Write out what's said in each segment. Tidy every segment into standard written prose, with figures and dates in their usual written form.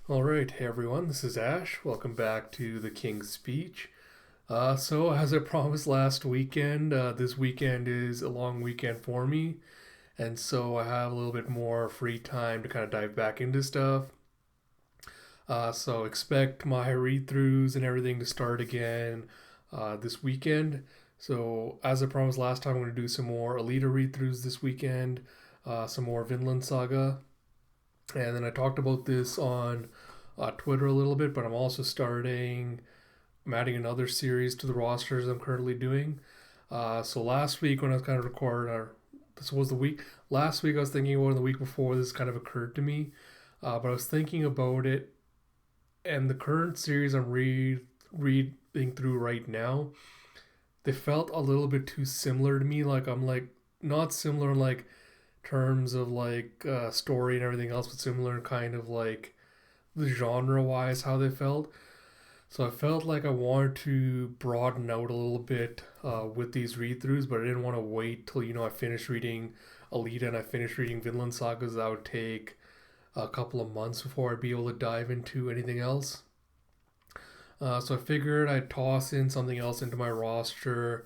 All right, hey everyone, this is Ash. Welcome back to the King's Speech. So, as I promised last weekend, this weekend is a long weekend for me, and so I have a little bit more free time to kind of dive back into stuff. So, expect my read throughs and everything to start again this weekend. So, as I promised last time, I'm going to do some more Alita read throughs this weekend, some more Vinland Saga, and then I talked about this on Twitter a little bit, but I'm adding another series to the rosters I'm currently doing. So last week when I was kind of recording, or this was the week, last week I was thinking about it, the week before this kind of occurred to me, but I was thinking about it, and the current series reading through right now, they felt a little bit too similar to me. Like I'm like not similar in like terms of like story and everything else, but similar in kind of like the genre wise how they felt. So I felt like I wanted to broaden out a little bit with these read throughs, but I didn't want to wait till I finished reading Alita and I finished reading Vinland Sagas. That would take a couple of months before I'd be able to dive into anything else. So I figured I'd toss in something else into my roster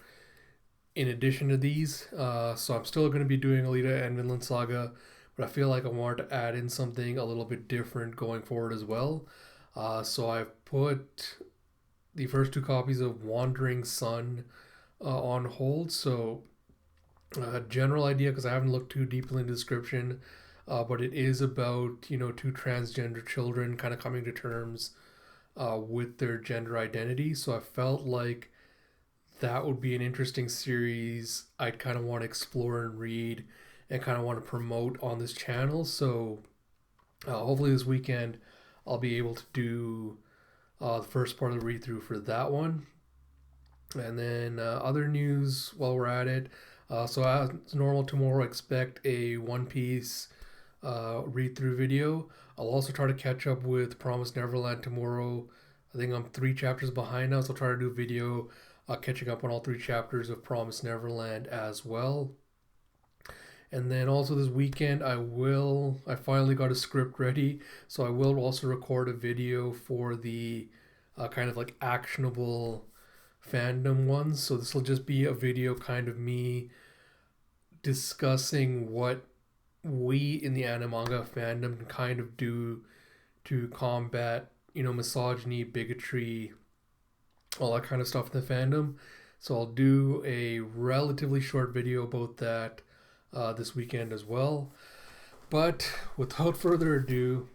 in addition to these. So I'm still going to be doing Alita and Vinland Saga, but I feel like I wanted to add in something a little bit different going forward as well. So I've put the first two copies of Wandering Sun on hold. So general idea, because I haven't looked too deeply in the description, but it is about two transgender children kind of coming to terms with their gender identity. So I felt like that would be an interesting series I'd kind of want to explore and read and kind of want to promote on this channel. So hopefully this weekend I'll be able to do the first part of the read through for that one. And then other news while we're at it. So as normal, tomorrow expect a One Piece read through video. I'll also try to catch up with Promised Neverland tomorrow. I think I'm 3 chapters behind now, so I'll try to do a video catching up on all 3 chapters of Promised Neverland as well. And then also this weekend, I finally got a script ready, so I will also record a video for the kind of like actionable fandom ones. So this will just be a video kind of me discussing what we in the anime manga fandom can kind of do to combat, misogyny, bigotry, all that kind of stuff in the fandom. So I'll do a relatively short video about that this weekend as well. But without further ado,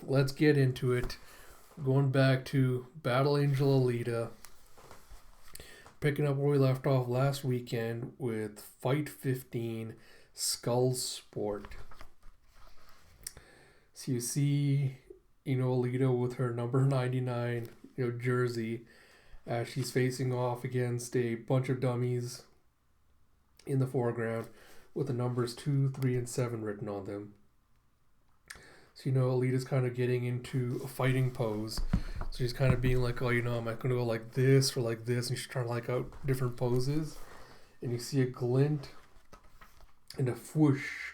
let's get into it. Going back to Battle Angel Alita, picking up where we left off last weekend with Fight 15 Skull Sport. So you see, Alita with her number 99, jersey, as she's facing off against a bunch of dummies in the foreground with the numbers 2, 3, and 7 written on them. So, Alita's kind of getting into a fighting pose. So she's kind of being like, oh, am I going to go like this or like this? And she's trying to like out different poses. And you see a glint and a whoosh.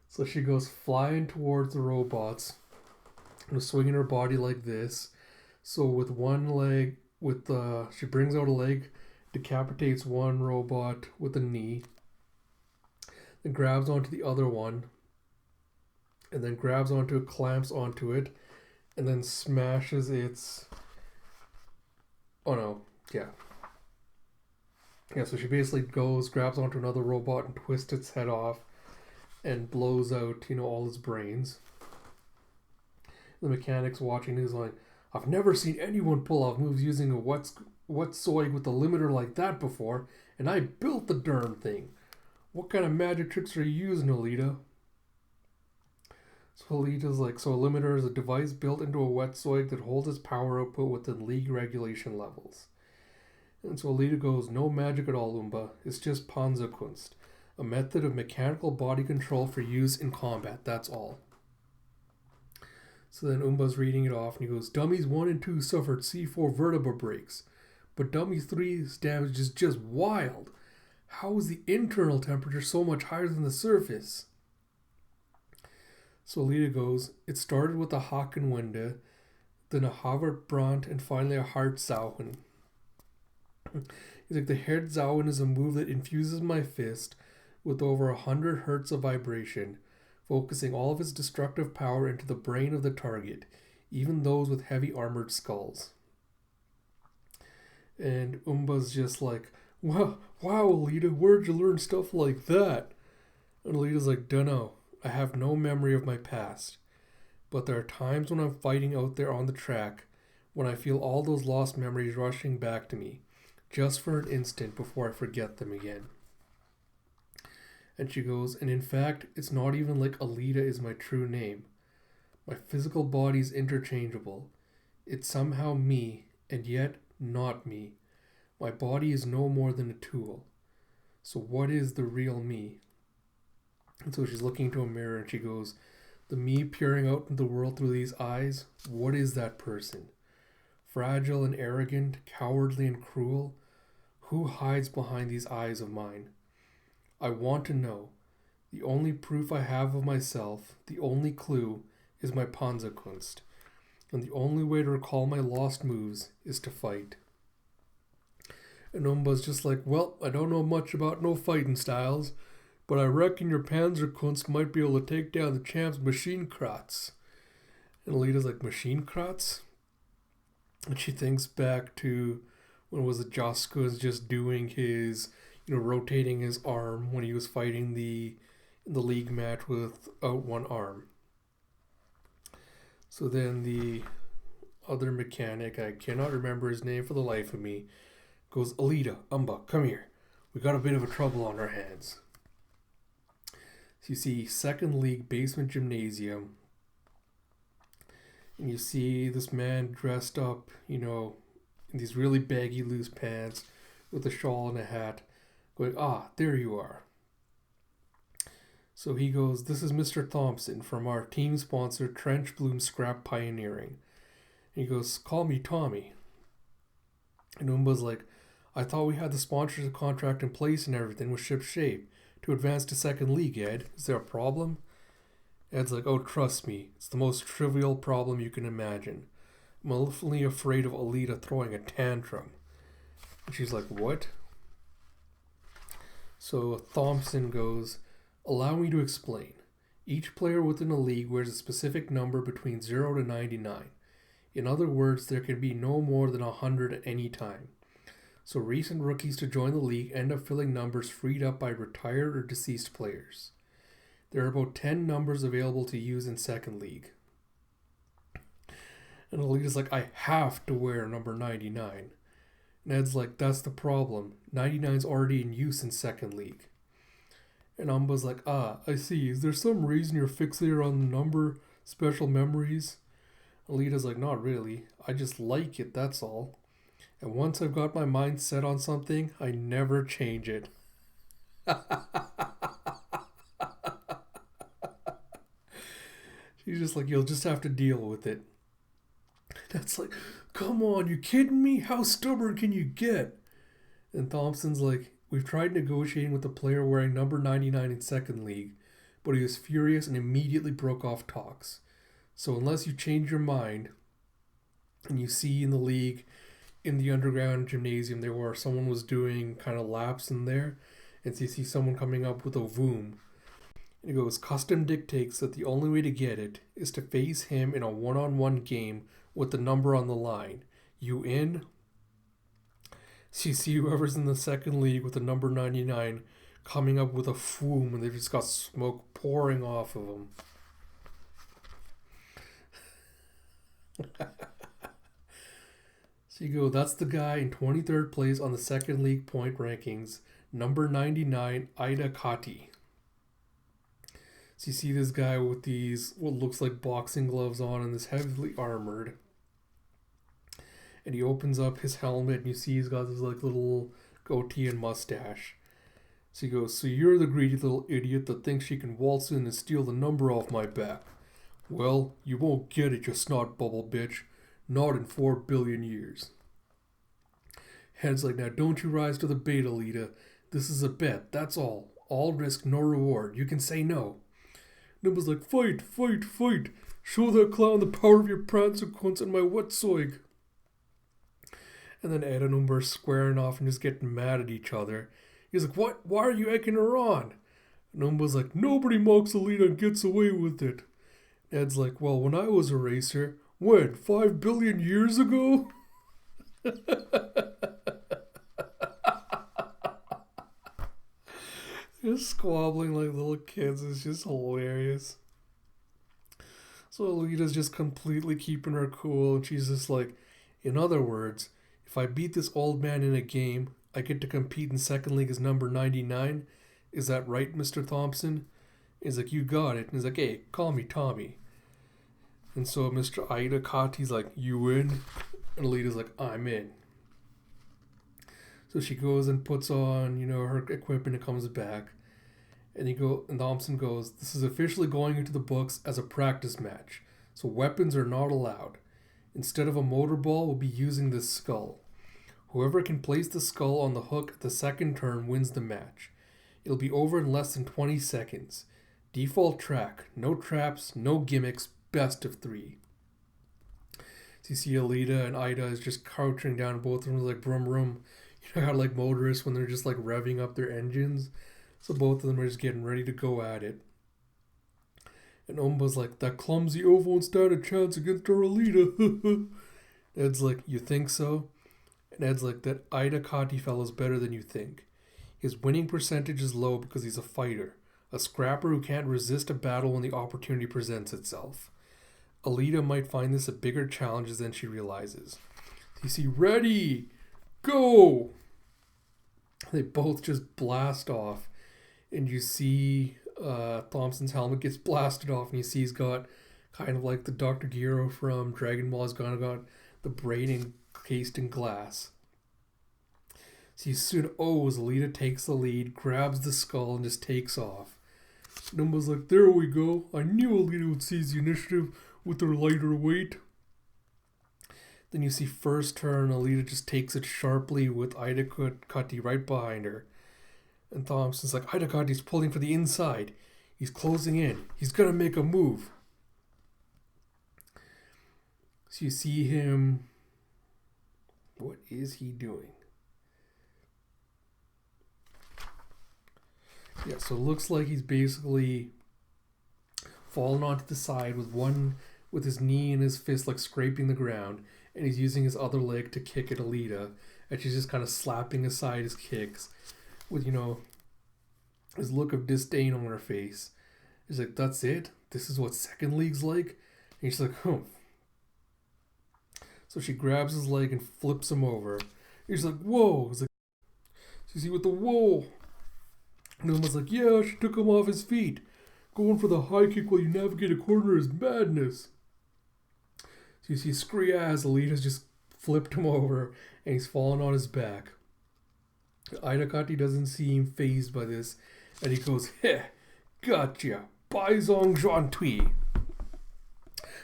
So she goes flying towards the robots and swinging her body like this. So with one leg, she brings out a leg, decapitates one robot with a knee, then grabs onto the other one, and then grabs onto it, clamps onto it, and then smashes its... Oh no, yeah. Yeah, so she basically grabs onto another robot and twists its head off and blows out, all its brains. The mechanic's watching is like, I've never seen anyone pull off moves using a wetsoig with a limiter like that before, and I built the darn thing. What kind of magic tricks are you using, Alita? So Alita's like, so a limiter is a device built into a wetsoig that holds its power output within league regulation levels. And so Alita goes, no magic at all, Umba. It's just Panzerkunst, a method of mechanical body control for use in combat, that's all. So then Umba's reading it off and he goes, Dummies 1 and 2 suffered C4 vertebra breaks, but Dummy 3's damage is just wild. How is the internal temperature so much higher than the surface? So Alita goes, it started with a Hakenwende, then a Haverbrand, and finally a Hartzauen. He's like, the Herzauen is a move that infuses my fist with over 100 hertz of vibration, focusing all of its destructive power into the brain of the target, even those with heavy armored skulls. And Umba's just like, wow, Alita, where'd you learn stuff like that? And Alita's like, dunno, I have no memory of my past. But there are times when I'm fighting out there on the track when I feel all those lost memories rushing back to me, just for an instant before I forget them again. And she goes, and in fact, it's not even like Alita is my true name. My physical body's interchangeable. It's somehow me, and yet not me. My body is no more than a tool. So what is the real me? And so she's looking into a mirror and she goes, the me peering out into the world through these eyes, what is that person? Fragile and arrogant, cowardly and cruel? Who hides behind these eyes of mine? I want to know. The only proof I have of myself, the only clue, is my Panzerkunst. And the only way to recall my lost moves is to fight. And Umba's just like, well, I don't know much about no fighting styles, but I reckon your Panzerkunst might be able to take down the champ's machine kratz. And Alita's like, machine kratz? And she thinks back to when was it Joska was just doing his, rotating his arm when he was fighting the league match without one arm. So then the other mechanic, I cannot remember his name for the life of me, goes, Alita, Umba, come here. We got a bit of a trouble on our hands. So you see second league basement gymnasium. And you see this man dressed up, in these really baggy loose pants with a shawl and a hat, going, there you are. So he goes, this is Mr. Thompson from our team sponsor Trench Bloom Scrap Pioneering. And he goes, call me Tommy. And Umba's like, I thought we had the sponsorship contract in place and everything was shipshape to advance to second league, Ed. Is there a problem? Ed's like, oh, trust me, it's the most trivial problem you can imagine. I'm awfully afraid of Alita throwing a tantrum. And she's like, what? So Thompson goes, allow me to explain. Each player within a league wears a specific number between 0 to 99. In other words, there can be no more than 100 at any time. So recent rookies to join the league end up filling numbers freed up by retired or deceased players. There are about 10 numbers available to use in second league. And Alita's like, I have to wear number 99. And Ed's like, that's the problem. 99's already in use in second league. And Umba's like, I see. Is there some reason you're fixated on the number special memories? Alita's like, not really. I just like it, that's all. And once I've got my mind set on something, I never change it. She's just like, you'll just have to deal with it. That's like, come on, you kidding me? How stubborn can you get? And Thompson's like, we've tried negotiating with the player wearing number 99 in second league, but he was furious and immediately broke off talks. So unless you change your mind, and you see in the league, in the underground gymnasium there where someone was doing kind of laps in there, and so you see someone coming up with a voom. And he goes, custom dictates that the only way to get it is to face him in a one-on-one game with the number on the line. You in? So you see whoever's in the second league with the number 99 coming up with a foom, and they've just got smoke pouring off of them. So you go, that's the guy in 23rd place on the second league point rankings, number 99, Ida Kati. So you see this guy with these, what looks like boxing gloves on and this heavily armored. And he opens up his helmet and you see he's got this like little goatee and mustache. So he goes, so you're the greedy little idiot that thinks she can waltz in and steal the number off my back. Well, you won't get it, you snot bubble bitch. Not in 4 billion years. Head's like, now don't you rise to the bait, Alita. This is a bet, that's all. All risk, no reward. You can say no. Nimba's like, fight, fight, fight. Show that clown the power of your consequence and my wetsoig. And then Ed and Umber are squaring off and just getting mad at each other. He's like, what? Why are you egging her on? And Umber's like, nobody mocks Alita and gets away with it. Ed's like, well, when I was a racer, when? 5 billion years ago? Just squabbling like little kids is just hilarious. So Alita's just completely keeping her cool, and she's just like, in other words, if I beat this old man in a game, I get to compete in second league as number 99. Is that right, Mr. Thompson? He's like, you got it. And he's like, hey, call me Tommy. And so Mr. Ida Kati's like, you in? And Alita's like, I'm in. So she goes and puts on, her equipment and comes back. And Thompson goes, this is officially going into the books as a practice match. So weapons are not allowed. Instead of a motorball, we'll be using this skull. Whoever can place the skull on the hook at the second turn wins the match. It'll be over in less than 20 seconds. Default track. No traps, no gimmicks, best of 3. So you see Alita and Ida is just crouching down. Both of them are like brum brum. You know how like motorists when they're just like revving up their engines? So both of them are just getting ready to go at it. And Umba's like, that clumsy oaf won't stand a chance against our Alita. Ed's like, you think so? And Ed's like, that Ida Kati fella's better than you think. His winning percentage is low because he's a fighter. A scrapper who can't resist a battle when the opportunity presents itself. Alita might find this a bigger challenge than she realizes. You see, ready, go! They both just blast off. And you see Thompson's helmet gets blasted off, and you see he's got kind of like the Dr. Gero from Dragon Ball has got the brain encased in glass. So you soon as Alita takes the lead, grabs the skull, and just takes off. Numba's like, there we go. I knew Alita would seize the initiative with her lighter weight. Then you see first turn, Alita just takes it sharply with Ida Kati right behind her. And Thompson's like, Ida Kati's pulling for the inside. He's closing in. He's going to make a move. So you see him. What is he doing? Yeah, so it looks like he's basically fallen onto the side with his knee and his fist like scraping the ground. And he's using his other leg to kick at Alita. And she's just kind of slapping aside his kicks. With, his look of disdain on her face. He's like, that's it? This is what second league's like? And she's like, So she grabs his leg and flips him over. He's like, whoa. He's like, so you see with the whoa. And Umba's like, yeah, she took him off his feet. Going for the high kick while you navigate a corner is madness. So you see Skriaz, Alita's just flipped him over and he's fallen on his back. Ida Kati doesn't seem fazed by this, and he goes, heh, gotcha, Baizong Zhuantui.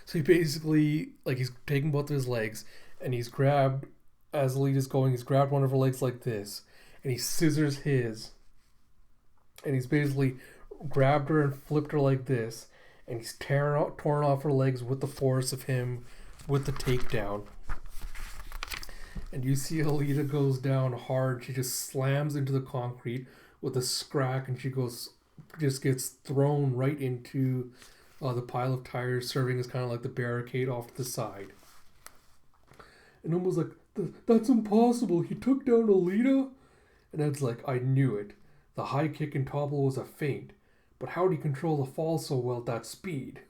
So he basically, he's taking both of his legs, and he's grabbed, as Alita's going, he's grabbed one of her legs like this, and he scissors his, and he's basically grabbed her and flipped her like this, and he's torn off her legs with the force of him with the takedown. And you see Alita goes down hard. She just slams into the concrete with a scrack, and she just gets thrown right into the pile of tires, serving as kind of like the barricade off to the side. And Umba's like, that's impossible. He took down Alita? And Ed's like, I knew it. The high kick and topple was a feint. But how did he control the fall so well at that speed?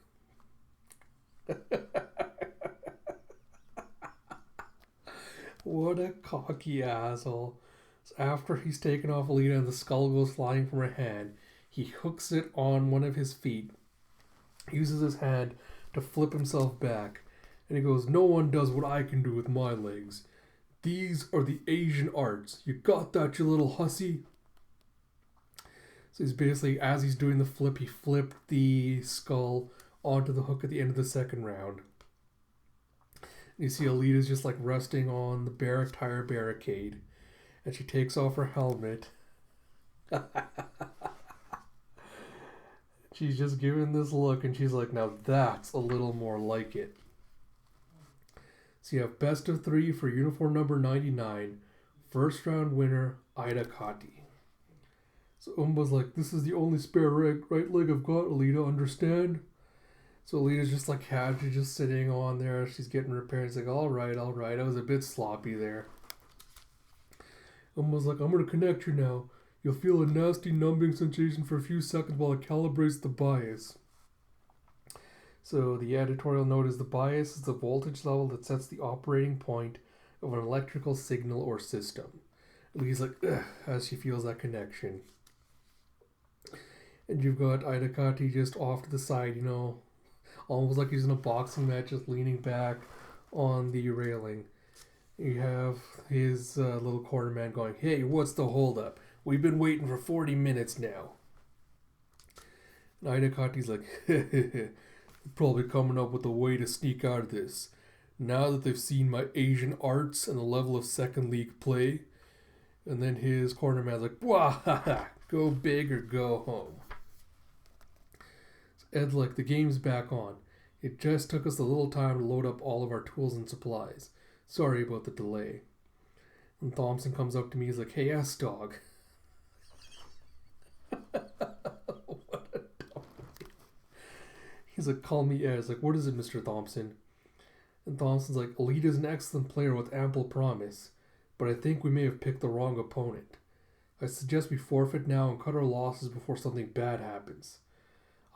What a cocky asshole. So after he's taken off Alita and the skull goes flying from her hand, he hooks it on one of his feet, uses his hand to flip himself back, and he goes, no one does what I can do with my legs. These are the Asian arts. You got that, you little hussy? So he's basically, as he's doing the flip, he flipped the skull onto the hook at the end of the second round. You see Alita's just resting on the tire barricade. And she takes off her helmet. She's just giving this look, and she's like, now that's a little more like it. So you have best of 3 for uniform number 99. First round winner, Ida Kati. So Umba's like, this is the only spare right leg I've got, Alita, understand? So Alita's just like casually just sitting on there. She's getting repaired. It's like, all right. I was a bit sloppy there. Umba's like, I'm going to connect you now. You'll feel a nasty numbing sensation for a few seconds while it calibrates the bias. So the editorial note is the bias is the voltage level that sets the operating point of an electrical signal or system. Lee's like, ugh, as she feels that connection. And you've got Ida Kati just off to the side, you know, almost like he's in a boxing match, just leaning back on the railing. You have his little corner man going, hey, what's the holdup? We've been waiting for 40 minutes now. And Ida Kati's like, they're probably coming up with a way to sneak out of this. Now that they've seen my Asian arts and the level of second league play. And then his corner man's like, wah, go big or go home. So Ed's like, the game's back on. It just took us a little time to load up all of our tools and supplies. Sorry about the delay. And Thompson comes up to me, he's like, hey, S-Dog. What a dumb. He's like, call me Ed. He's like, what is it, Mr. Thompson? And Thompson's like, Alita's an excellent player with ample promise, but I think we may have picked the wrong opponent. I suggest we forfeit now and cut our losses before something bad happens.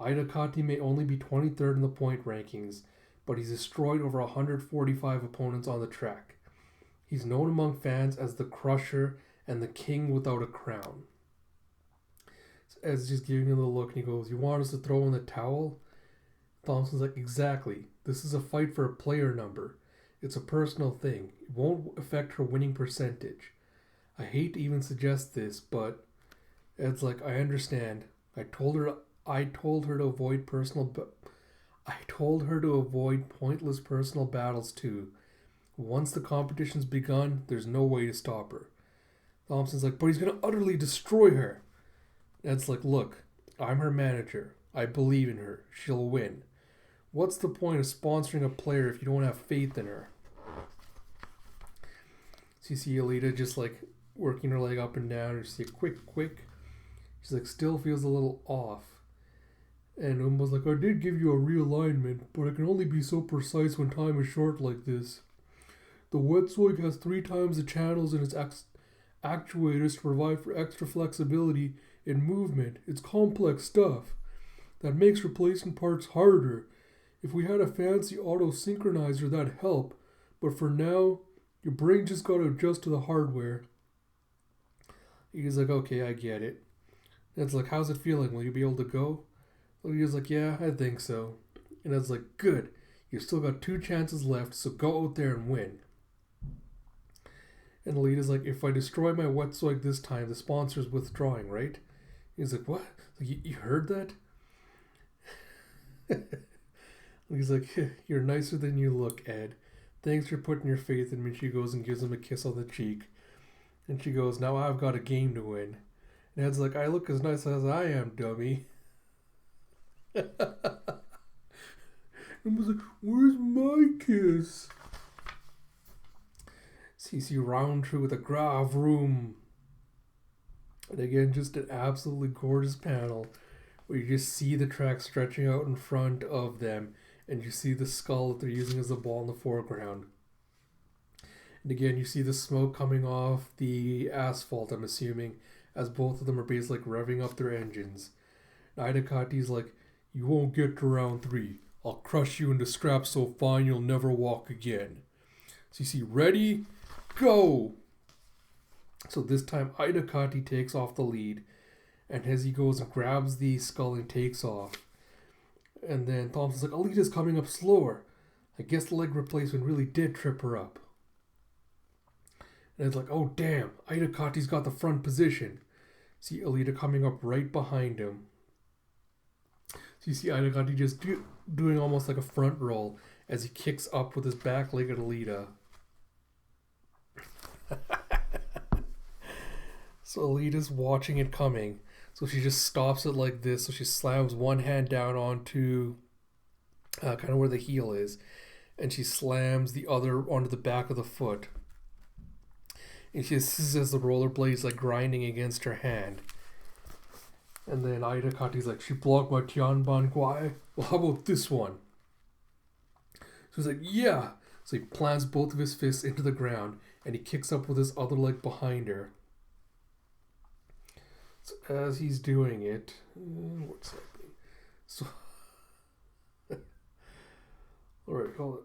Ida Kati may only be 23rd in the point rankings, but he's destroyed over 145 opponents on the track. He's known among fans as the Crusher and the King without a crown. So Ed's just giving him a look and he goes, you want us to throw in the towel? Thompson's like, exactly. This is a fight for a player number. It's a personal thing. It won't affect her winning percentage. I hate to even suggest this, but Ed's like, I understand. I told her to avoid pointless personal battles too. Once the competition's begun, there's no way to stop her. Thompson's like, but he's going to utterly destroy her. Ed's like, look, I'm her manager. I believe in her. She'll win. What's the point of sponsoring a player if you don't have faith in her? So you see Alita just like working her leg up and down. You see quick. She's like, still feels a little off. And Umba's like, I did give you a realignment, but I can only be so precise when time is short like this. The Wetzoik has 3 times the channels in its actuators to provide for extra flexibility in movement. It's complex stuff. That makes replacing parts harder. If we had a fancy auto-synchronizer, that'd help. But for now, your brain just got to adjust to the hardware. He's like, okay, I get it. And it's like, how's it feeling? Will you be able to go? Alita's like, yeah, I think so. And Ed's like, good. You've still got 2 chances left, so go out there and win. And Alita's like, if I destroy my Wetzoik this time, the sponsor's withdrawing, right? He's like, what? Like, you heard that? He's like, you're nicer than you look, Ed. Thanks for putting your faith in me. She goes and gives him a kiss on the cheek. And she goes, now I've got a game to win. And Ed's like, I look as nice as I am, dummy. And was like, where's my kiss? CC Readthrough with a grave room. And again, just an absolutely gorgeous panel where you just see the track stretching out in front of them and you see the skull that they're using as a ball in the foreground. And again, you see the smoke coming off the asphalt, I'm assuming, as both of them are basically like revving up their engines. And Ida Kati's like, you won't get to round 3. I'll crush you into scraps so fine you'll never walk again. So you see, ready, go! So this time Ida Kati takes off the lead, and as he goes and grabs the skull and takes off. And then Thompson's like, Alita's coming up slower. I guess the leg replacement really did trip her up. And it's like, oh damn, Ida Kati's got the front position. See Alita coming up right behind him. So you see Ida Kati just doing almost like a front roll as he kicks up with his back leg at Alita. So Alita's watching it coming. So she just stops it like this. So she slams one hand down onto kind of where the heel is, and she slams the other onto the back of the foot. And she sees as the rollerblades like grinding against her hand. And then Aida Kati's like, she blocked my Tianban Guai. Well, how about this one? So he's like, yeah. So he plants both of his fists into the ground, and he kicks up with his other leg behind her. So as he's doing it, what's happening? So, all right, hold it.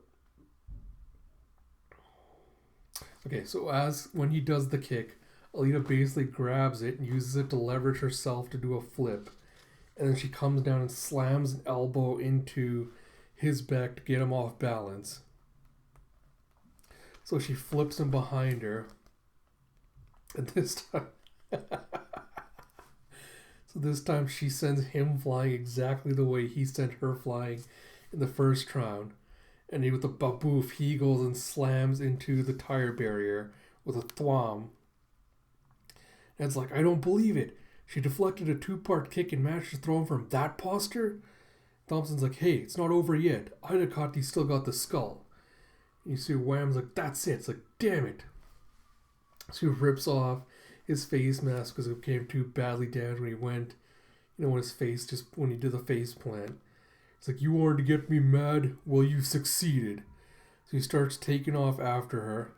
Okay, so when he does the kick, Alita basically grabs it and uses it to leverage herself to do a flip. And then she comes down and slams an elbow into his back to get him off balance. So she flips him behind her. And this time she sends him flying exactly the way he sent her flying in the first round. And with the baboof, he goes and slams into the tire barrier with a thwomp. And it's like, I don't believe it. She deflected a 2-part kick and managed to throw him from that posture? Thompson's like, hey, it's not over yet. Aida Kati still got the skull. And you see Wham's like, that's it. It's like, damn it. So he rips off his face mask because it became too badly damaged when he went, when he did the face plant. It's like, you wanted to get me mad? Well, you succeeded. So he starts taking off after her.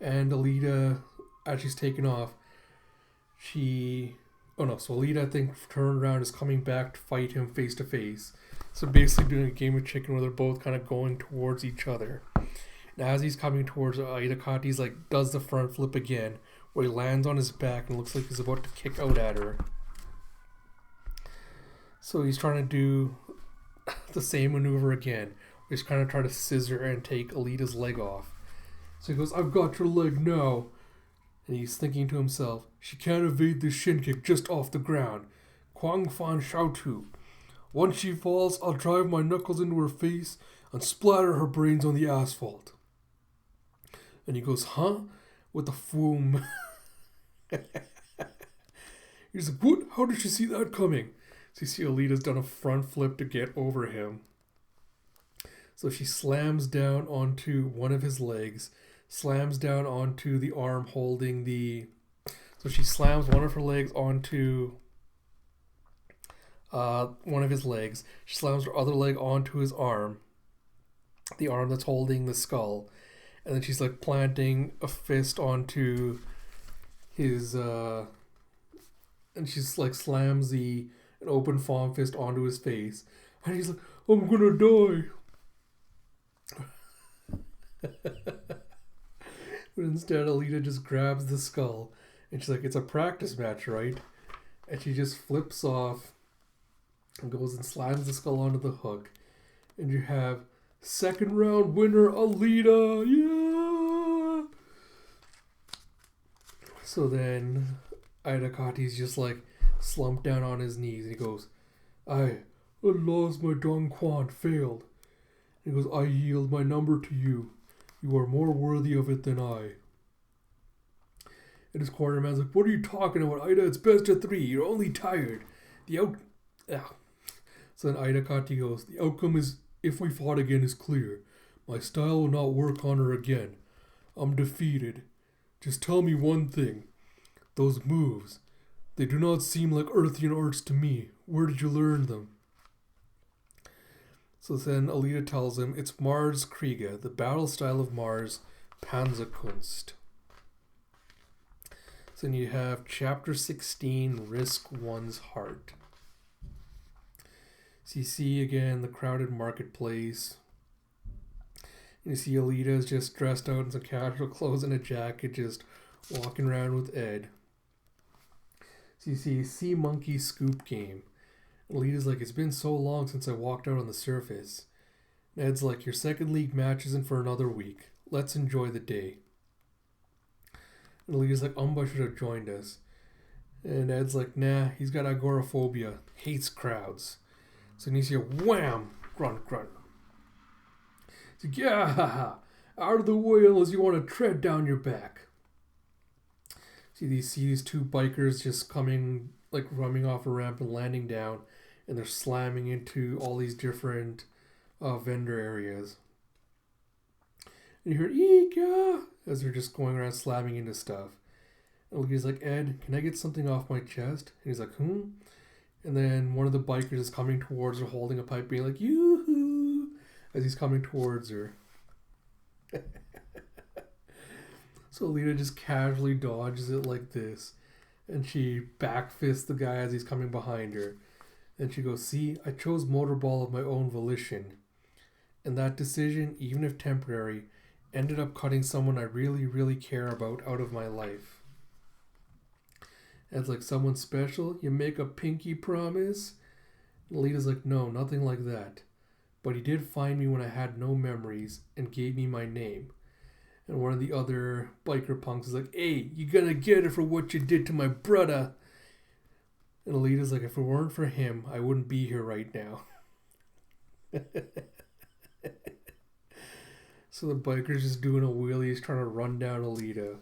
And Alita, as she's taking off, so Alita, I think, turned around, is coming back to fight him face to face. So basically doing a game of chicken where they're both kind of going towards each other. And as he's coming towards Aida Kati's does the front flip again, where he lands on his back and looks like he's about to kick out at her. So he's trying to do the same maneuver again. He's kind of trying to scissor and take Alita's leg off. So he goes, I've got your leg now. And he's thinking to himself, she can't evade this shin kick just off the ground. Quang Fan Shao-Tu. Once she falls, I'll drive my knuckles into her face and splatter her brains on the asphalt. And he goes, huh? With a foom. He's like, what? How did she see that coming? So you see Alita's done a front flip to get over him. So she slams down onto one of his legs, slams down onto the arm holding the... So she slams one of her legs onto one of his legs. She slams her other leg onto his arm, the arm that's holding the skull. And then she's planting a fist onto his... and she's slams an open palm fist onto his face. And he's like, I'm gonna die. But instead, Alita just grabs the skull. And she's like, it's a practice match, right? And she just flips off and goes and slams the skull onto the hook. And you have second round winner, Alita. Yeah! So then Aida Kati's just slumped down on his knees. And he goes, I lost my Dong Quan, failed. And he goes, I yield my number to you. You are more worthy of it than I. And his quarterman's like, what are you talking about, Aida? It's best of 3. You're only tired. So then Aida Kati goes, the outcome is, if we fought again, is clear. My style will not work on her again. I'm defeated. Just tell me one thing. Those moves, they do not seem like Earthian arts to me. Where did you learn them? So then Alita tells him it's Mars Kriege, the battle style of Mars, Panzerkunst. So then you have Chapter 16, Risk One's Heart. So you see again the crowded marketplace. And you see Alita's just dressed out in some casual clothes and a jacket, just walking around with Ed. So you see Sea Monkey Scoop Game. Alita's like, it's been so long since I walked out on the surface. And Ed's like, your second league match isn't for another week. Let's enjoy the day. And Alita's like, Umba should have joined us. And Ed's like, nah, he's got agoraphobia. Hates crowds. So then you see a wham! Grunt, grunt. He's like, yeah, out of the way unless you want to tread down your back. See these two bikers just coming, like running off a ramp and landing down, and they're slamming into all these different vendor areas. And you hear "Eeka" as they're just going around slamming into stuff. And he's like, "Ed, can I get something off my chest?" And he's like, "Hmm." And then one of the bikers is coming towards her, holding a pipe, being like, "Yoo-hoo," as he's coming towards her. So Alita just casually dodges it like this, and she backfists the guy as he's coming behind her. And she goes, "See, I chose motorball of my own volition. And that decision, even if temporary, ended up cutting someone I really, really care about out of my life." And it's like, "Someone special? You make a pinky promise?" And Alita's like, "No, nothing like that. But he did find me when I had no memories and gave me my name." And one of the other biker punks is like, "Hey, you gonna get it for what you did to my brother." And Alita's like, "If it weren't for him, I wouldn't be here right now." So the biker's just doing a wheelie, he's trying to run down Alita.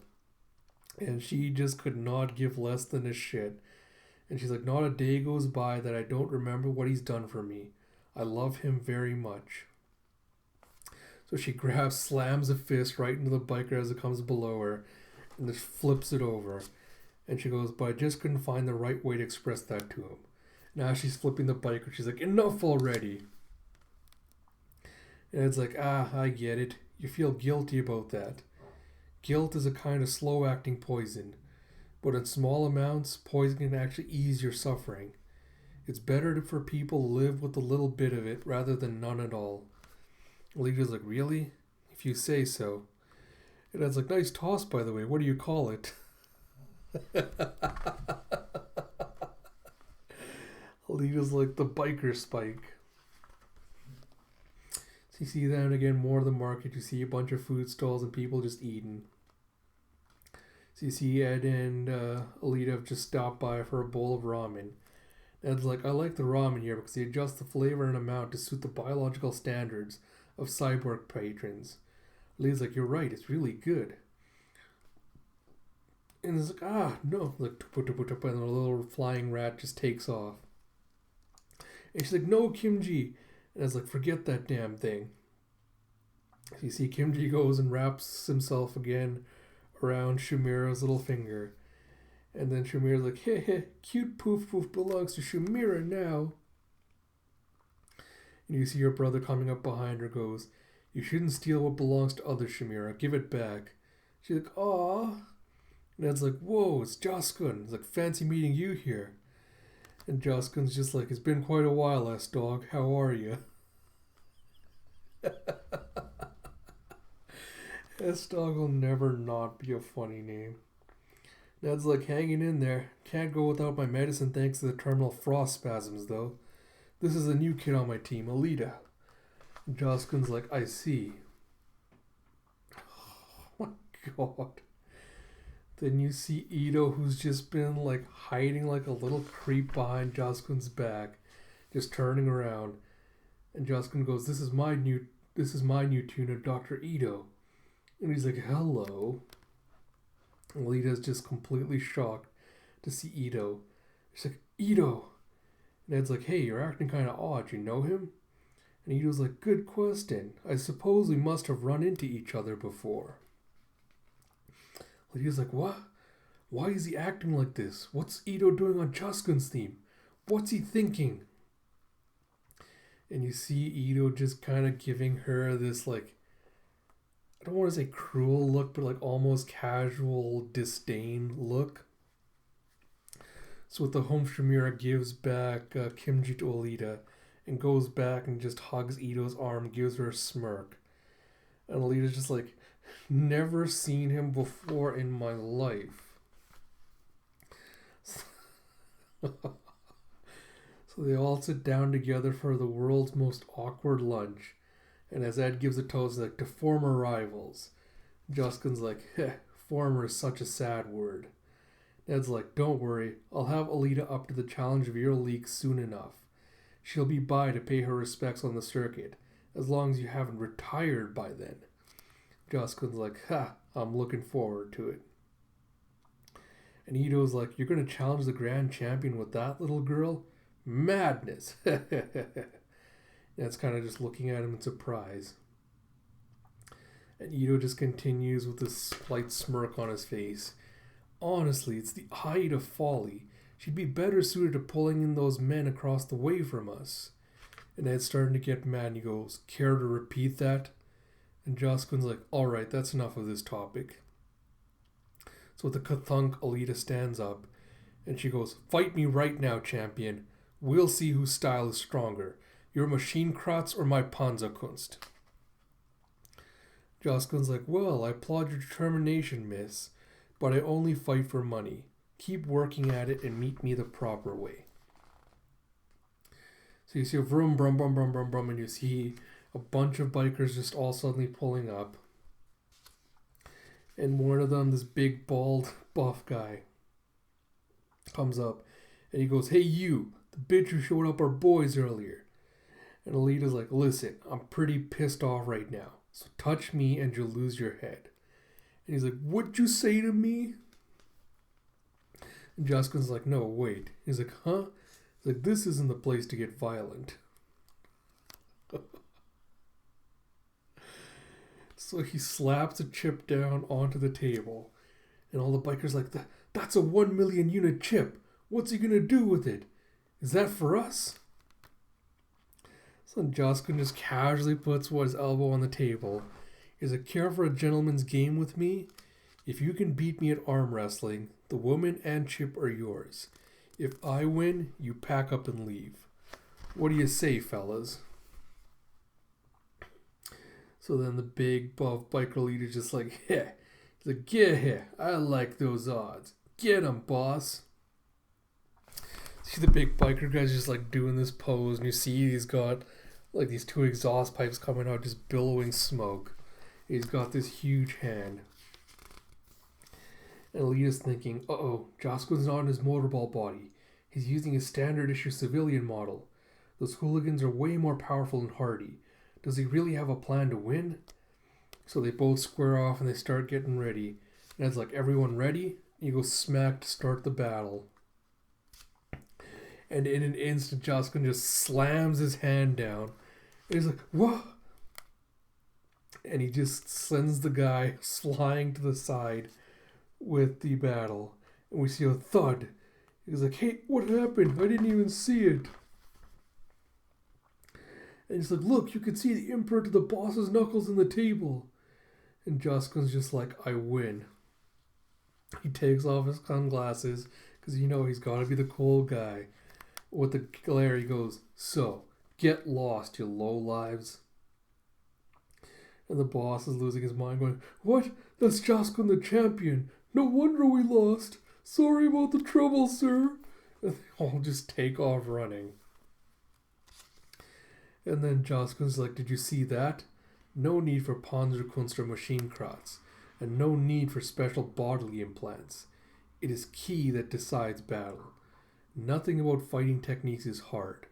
And she just could not give less than a shit. And she's like, "Not a day goes by that I don't remember what he's done for me. I love him very much." So she slams a fist right into the biker as it comes below her, and just flips it over. And she goes, "But I just couldn't find the right way to express that to him." Now she's flipping the biker, she's like, "Enough already." And it's like, I get it. You feel guilty about that. Guilt is a kind of slow-acting poison. But in small amounts, poison can actually ease your suffering. It's better for people to live with a little bit of it rather than none at all. Alita's like, "Really? If you say so." And it's like, "Nice toss, by the way. What do you call it?" Alita's like, "The biker spike." So you see then again more of the market. You see a bunch of food stalls and people just eating. So you see Ed and Alita have just stopped by for a bowl of ramen. Ed's like, "I like the ramen here because they adjust the flavor and amount to suit the biological standards of cyborg patrons." Alita's like, "You're right, it's really good." And it's like, no. Like, and the little flying rat just takes off. And she's like, "No, Kimchi." And I was like, "Forget that damn thing." So you see Kimchi goes and wraps himself again around Shumira's little finger. And then Shumira's like, "Hey, cute poof poof belongs to Shumira now." And you see your brother coming up behind her goes, "You shouldn't steal what belongs to others, Shumira. Give it back." She's like, "Aw." And Ed's like, "Whoa, it's Joskun. It's like, fancy meeting you here." And Joskun's just like, "It's been quite a while, S-Dog. How are you?" S-Dog will never not be a funny name. Ned's like, "Hanging in there. Can't go without my medicine thanks to the terminal frost spasms, though. This is a new kid on my team, Alita." And Joskun's like, "I see." Oh my god. Then you see Ito, who's just been like hiding like a little creep behind Joskun's back, just turning around. And Joskun goes, this is my new tuner, Dr. Ito." And he's like, "Hello." And Alita's just completely shocked to see Ito. She's like, "Ito." And Ed's like, "Hey, you're acting kind of odd. You know him?" And Ito's like, "Good question. I suppose we must have run into each other before." Lydia's like, "What? Why is he acting like this? What's Ito doing on Chuskun's theme? What's he thinking?" And you see Ito just kind of giving her this, like, I don't want to say cruel look, but like almost casual disdain look. So with the home, Shumira gives back Kimchi to Alita and goes back and just hugs Ito's arm, gives her a smirk. And Alita's just like, "Never seen him before in my life." So they all sit down together for the world's most awkward lunch. And as Ed gives a toast, like, "To former rivals." Justin's like, "Former is such a sad word." Ed's like, "Don't worry, I'll have Alita up to the challenge of your league soon enough. She'll be by to pay her respects on the circuit, as long as you haven't retired by then." Justin's like, "I'm looking forward to it." And Ito's like, you're going to challenge the grand champion with that little girl? Madness. And it's kind of just looking at him in surprise. And Ito just continues with this slight smirk on his face. Honestly, it's the height of folly. She'd be better suited to pulling in those men across the way from us. And Ed's starting to get mad and he goes, care to repeat that? And Josquin's like, alright, that's enough of this topic. So with the kathunk, Alita stands up and she goes, fight me right now, champion. We'll see whose style is stronger. Your Maschinenkrotz or my Panzerkunst? Josquin's like, well, I applaud your determination, miss, but I only fight for money. Keep working at it and meet me the proper way. So you see a vroom, brum, brum, brum, brum, brum, and you see a bunch of bikers just all suddenly pulling up. And one of them, this big, bald, buff guy, comes up and he goes, hey you, the bitch who showed up our boys earlier. And Alita's like, listen, I'm pretty pissed off right now. So touch me and you'll lose your head. And he's like, what'd you say to me? And Josquin's like, no, wait. He's like, huh? He's like, this isn't the place to get violent. So he slaps a chip down onto the table. And all the bikers like, that's a 1 million unit chip. What's he gonna do with it? Is that for us? So Josquin just casually puts his elbow on the table. Is it care for a gentleman's game with me? If you can beat me at arm wrestling, the woman and chip are yours. If I win, you pack up and leave. What do you say, fellas? So then the big buff biker leader's just like, heh. He's like, get here. I like those odds. Get him, boss. See the big biker guy's just like doing this pose, and you see he's got like these two exhaust pipes coming out, just billowing smoke. He's got this huge hand. And Alita's thinking, uh-oh, Josquin's not in his motorball body. He's using a standard issue civilian model. Those hooligans are way more powerful and hardy. Does he really have a plan to win? So they both square off and they start getting ready. And it's like, everyone ready? And you go smack to start the battle. And in an instant, Josquin just slams his hand down. And he's like, what? And he just sends the guy flying to the side with the battle. And we see a thud. He's like, hey, what happened? I didn't even see it. And he's like, look, you can see the imprint of the boss's knuckles in the table. And Josquin's just like, I win. He takes off his sunglasses because he's got to be the cool guy. With the glare, he goes, so, get lost, you lowlives. And the boss is losing his mind going, what? That's Josquin the champion. No wonder we lost. Sorry about the trouble, sir. And they all just take off running. And then Josquin's like, did you see that? No need for Panzerkunst or Maschinenkrotz, and no need for special bodily implants. It is ki that decides battle. Nothing about fighting techniques is hard.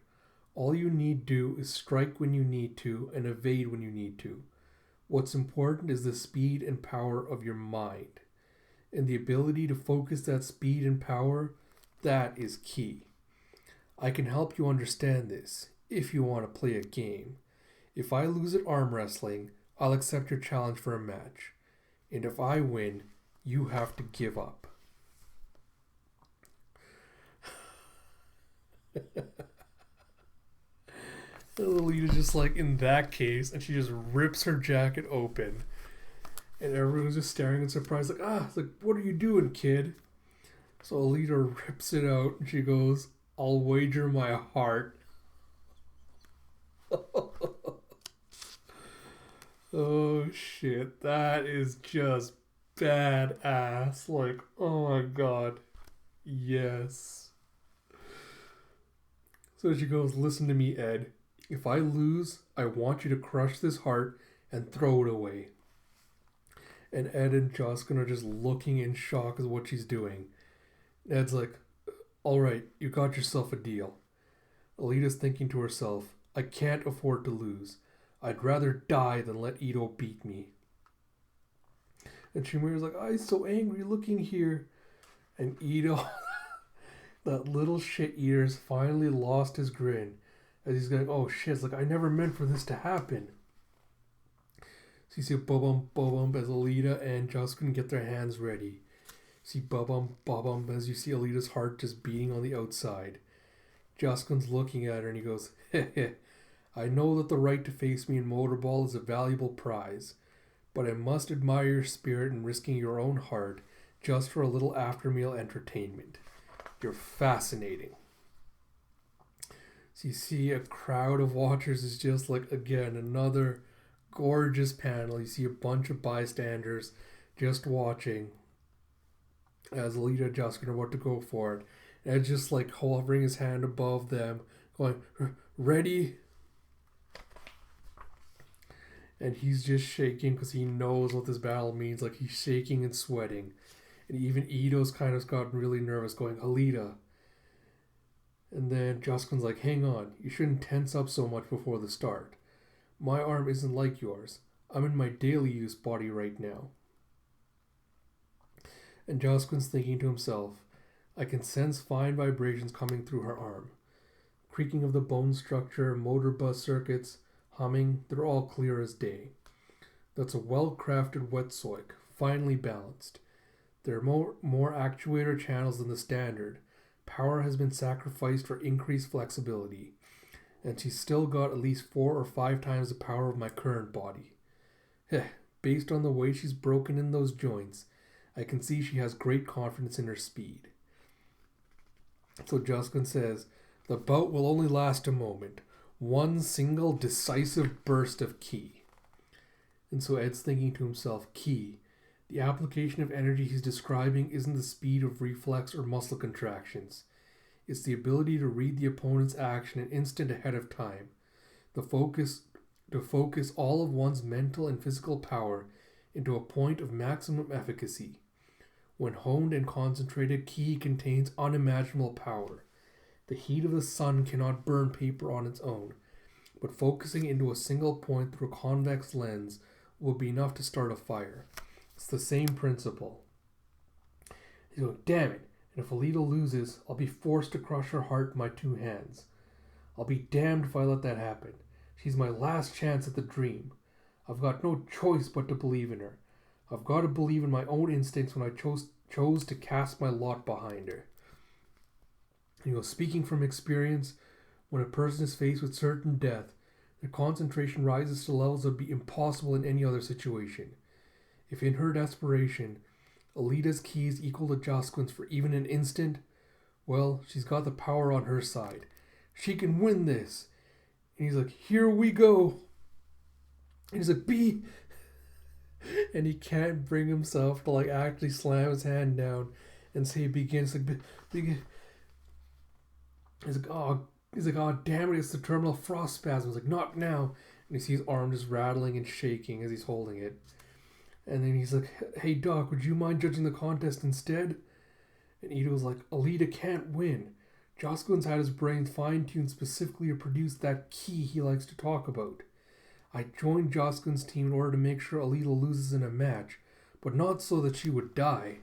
All you need do is strike when you need to and evade when you need to. What's important is the speed and power of your mind. And the ability to focus that speed and power, that is key. I can help you understand this if you want to play a game. If I lose at arm wrestling, I'll accept your challenge for a match. And if I win, you have to give up. Alita's just like, in that case, and she just rips her jacket open. And everyone's just staring in surprise, like, it's like, what are you doing, kid? So Alita rips it out, and she goes, I'll wager my heart. Oh, shit. That is just badass. Like, oh my god. Yes. So she goes, listen to me, Ed. If I lose, I want you to crush this heart and throw it away. And Ed and Josquin are just looking in shock at what she's doing. Ed's like, all right, you got yourself a deal. Alita's thinking to herself, I can't afford to lose. I'd rather die than let Ito beat me. And Shimura's like, I'm so angry looking here. And Ito, that little shit eater's finally lost his grin as he's going, oh shit, it's like, I never meant for this to happen. So you see bum as Alita and Justin get their hands ready. You see bum as you see Alita's heart just beating on the outside. Justin's looking at her and he goes, heh, I know that the right to face me in Motorball is a valuable prize, but I must admire your spirit in risking your own heart just for a little after-meal entertainment. You're fascinating. So you see a crowd of watchers is just like, again, another gorgeous panel. You see a bunch of bystanders just watching as Alita and Justin are about to go for it. And it's just like hovering his hand above them, going, ready? And he's just shaking because he knows what this battle means. Like, he's shaking and sweating. And even Ito's kind of gotten really nervous, going, Alita. And then Justin's like, hang on, you shouldn't tense up so much before the start. My arm isn't like yours. I'm in my daily use body right now. And Justin's thinking to himself, I can sense fine vibrations coming through her arm. Creaking of the bone structure, motor bus circuits, humming, they're all clear as day. That's a well-crafted wetsoik, finely balanced. There are more actuator channels than the standard. Power has been sacrificed for increased flexibility, and she's still got at least 4 or 5 times the power of my current body. Based on the way she's broken in those joints, I can see she has great confidence in her speed. So Justin says, the bout will only last a moment. One single decisive burst of ki. And so Ed's thinking to himself, ki. The application of energy he's describing isn't the speed of reflex or muscle contractions. It's the ability to read the opponent's action an instant ahead of time. To focus all of one's mental and physical power into a point of maximum efficacy. When honed and concentrated, ki contains unimaginable power. The heat of the sun cannot burn paper on its own, but focusing into a single point through a convex lens will be enough to start a fire. It's the same principle. He's going, damn it, and if Alita loses, I'll be forced to crush her heart in my 2 hands. I'll be damned if I let that happen. She's my last chance at the dream. I've got no choice but to believe in her. I've got to believe in my own instincts when I chose to cast my lot behind her. Speaking from experience, when a person is faced with certain death, their concentration rises to levels that would be impossible in any other situation. If in her desperation, Alita's ki is equal to Josquin's for even an instant, well, she's got the power on her side. She can win this. And he's like, here we go. And he's like, B. And he can't bring himself to like actually slam his hand down and say begins. Like, begin. He's like, oh damn it, it's the terminal frost spasm. He's like, not now. And you see his arm just rattling and shaking as he's holding it. And then he's like, hey Doc, would you mind judging the contest instead? And Ito's like, Alita can't win. Josquin's had his brain fine-tuned specifically to produce that ki he likes to talk about. I joined Josquin's team in order to make sure Alita loses in a match, but not so that she would die.